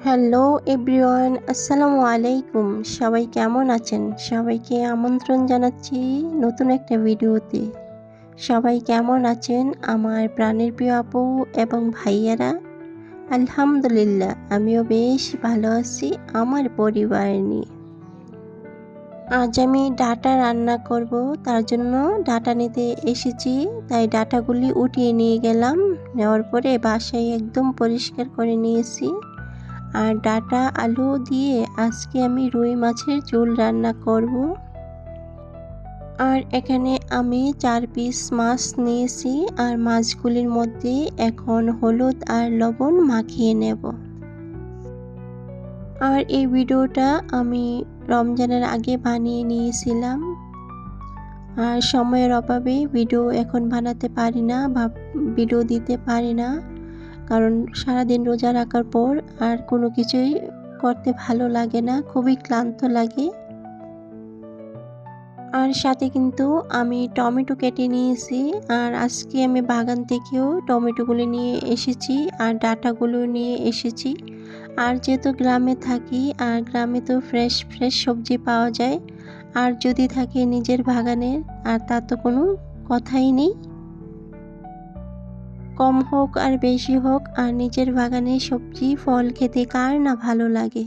Hello everyone, আসসালামু আলাইকুম। সবাই কেমন আছেন? সবাইকে আমন্ত্রণ জানাচ্ছি নতুন একটা ভিডিওতে। সবাই কেমন আছেন আমার প্রাণের প্রিয় আপু এবং ভাইয়ারা? আলহামদুলিল্লাহ, আমিও বেশ ভালো আছি আমার পরিবার নিয়ে। আজ আমি ডাটা রান্না করব, তার জন্য ডাটা নিতে এসেছি। তাই ডাটাগুলি উঠিয়ে নিয়ে গেলাম। নেওয়ার পরে বাসায় একদম পরিষ্কার করে নিয়েছি। আর ডাটা আলু দিয়ে আজকে আমি রুই মাছের ঝোল রান্না করব। আর এখানে আমি 4 পিস মাছ নিয়েছি। আর মাছগুলির মধ্যে এখন হলুদ আর লবণ মাখিয়ে নেব। আর এই ভিডিওটা আমি রমজানের আগে বানিয়ে নিয়েছিলাম। আর সময়ের অভাবে ভিডিও এখন বানাতে পারি না বা ভিডিও দিতে পারি না, কারণ সারাদিন রোজা রাখার পর আর কোনো কিছুই করতে ভালো লাগে না, খুবই ক্লান্ত লাগে। আর সাথে কিন্তু আমি টমেটো কেটে নিয়েছি। আর আজকে আমি বাগান থেকেও টমেটোগুলো নিয়ে এসেছি আর ডাঁটাগুলো নিয়ে এসেছি। আর যেহেতু গ্রামে থাকি, আর গ্রামে তো ফ্রেশ ফ্রেশ সবজি পাওয়া যায়। আর যদি থাকে নিজের বাগানের, আর তা তো কোনো কথাই নেই। কম হোক আর বেশি হোক, আর নিজের বাগানে সবজি ফল খেতে কার না ভালো লাগে।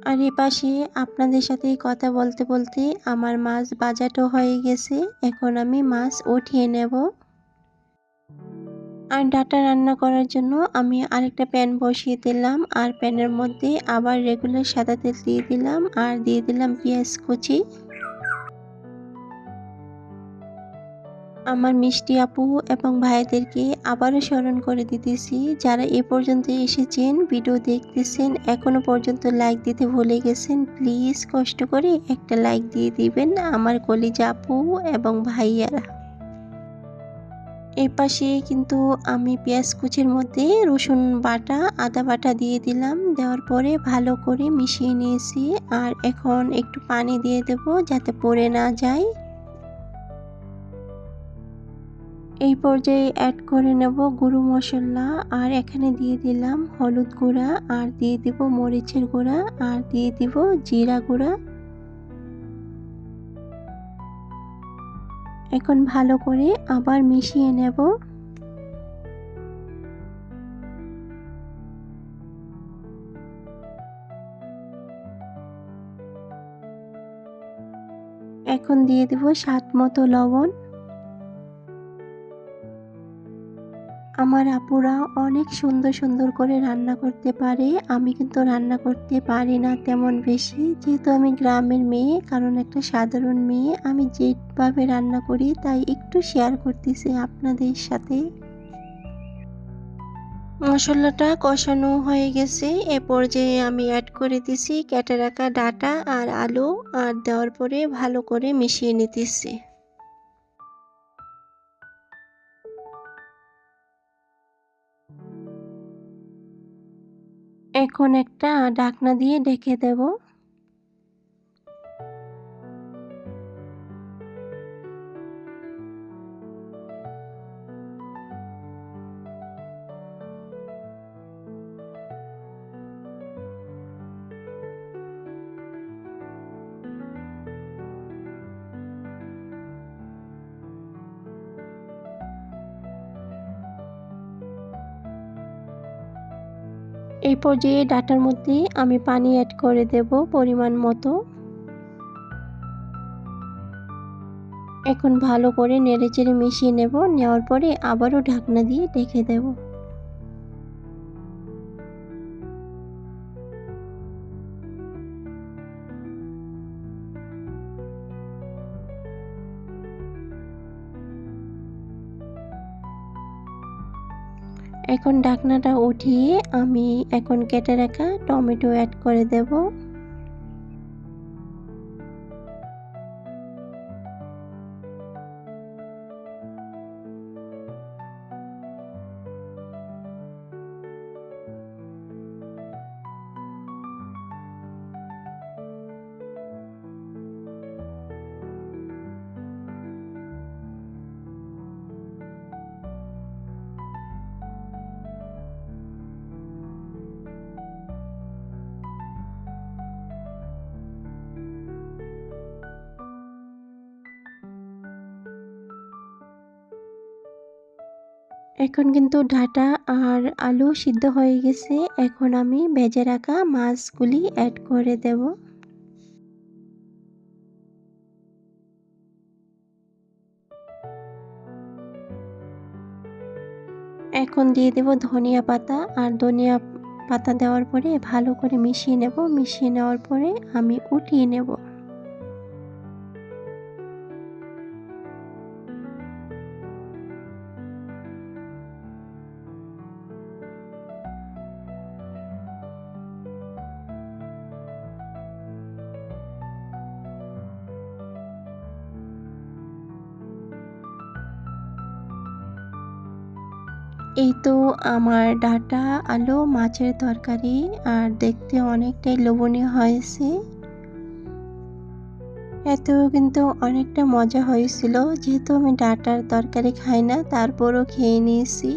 আর এপাশে আপনাদের সাথে কথা বলতে বলতে আমার মাছ বাজাটাও হয়ে গেছে। এখন আমি মাছ উঠিয়ে নেব। আর ডাটা রান্না করার জন্য আমি আরেকটা প্যান বসিয়ে দিলাম। আর প্যানের মধ্যে আবার রেগুলার সাদা তেল দিয়ে দিলাম আর দিয়ে দিলাম পেঁয়াজ কুচি। আমার মিষ্টি আপু এবং ভাইদেরকে আবারও স্মরণ করে দিতেছি, যারা এ পর্যন্ত এসেছেন, ভিডিও দেখতেছেন, এখনো পর্যন্ত লাইক দিতে ভুলে গেছেন, প্লিজ কষ্ট করে একটা লাইক দিয়ে দিবেন আমার কলিজা আপু এবং ভাইয়ারা। এই পাশে কিন্তু আমি পেঁয়াজ কুচির মধ্যে রসুন বাটা, আদা বাটা দিয়ে দিলাম। দেওয়ার পরে ভালো করে মিশিয়ে নিয়েছি। আর এখন একটু পানি দিয়ে দেব যাতে পড়ে না যায়। এই পর্যায়ে অ্যাড করে নেব গুঁড়ো মশলা। আর এখানে দিয়ে দিলাম হলুদ গুঁড়া, আর দিয়ে দিব মরিচের গুঁড়া, আর দিয়ে দিব জিরা গুঁড়া। এখন ভালো করে আবার মিশিয়ে নেব। এখন দিয়ে দিব স্বাদ মতো লবণ। আমার আপুরা অনেক সুন্দর সুন্দর করে রান্না করতে পারে, আমি কিন্তু রান্না করতে পারি না তেমন বেশি, যেহেতু আমি গ্রামের মেয়ে, কারণ একটা সাধারণ মেয়ে। আমি যেভাবে রান্না করি তাই একটু শেয়ার করতেছি আপনাদের সাথে। মশলাটা কষানো হয়ে গেছে। এ পর্যায়ে আমি অ্যাড করে দিছি কেটে রাখা ডাটা আর আলু, আর দেওয়ার পরে ভালো করে মিশিয়ে নিতেছি। এখন একটা ঢাকনা দিয়ে ঢেকে দেব। এই পর্যায়ে ডাঁটার মধ্যে আমি পানি অ্যাড করে দেব পরিমাণ মতো। এখন ভালো করে নেড়েচেড়ে মিশিয়ে নেব। নেওয়ার পরে আবারও ঢাকনা দিয়ে ঢেকে দেব। এখন ঢাকনাটা উঠিয়ে আমি এখন কেটে রাখা টমেটো অ্যাড করে দেব। এখন কিন্তু ডাঁটা আর আলু সিদ্ধ হয়ে গেছে। এখন আমি ভেজে রাখা মাছগুলি অ্যাড করে দেব। এখন দিয়ে দেব ধনিয়া পাতা, আর ধনিয়া পাতা দেওয়ার পরে ভালো করে মিশিয়ে নেব। মিশিয়ে নেওয়ার পরে আমি উঠিয়ে নেব। এই তো আমার ডাঁটা আলু মাছের তরকারি, আর দেখতে অনেকটাই লোভনীয় হয়েছে। এতেও কিন্তু অনেকটা মজা হয়েছিল। যেহেতু আমি ডাঁটার তরকারি খাই না, তারপরও খেয়ে নিয়েছি।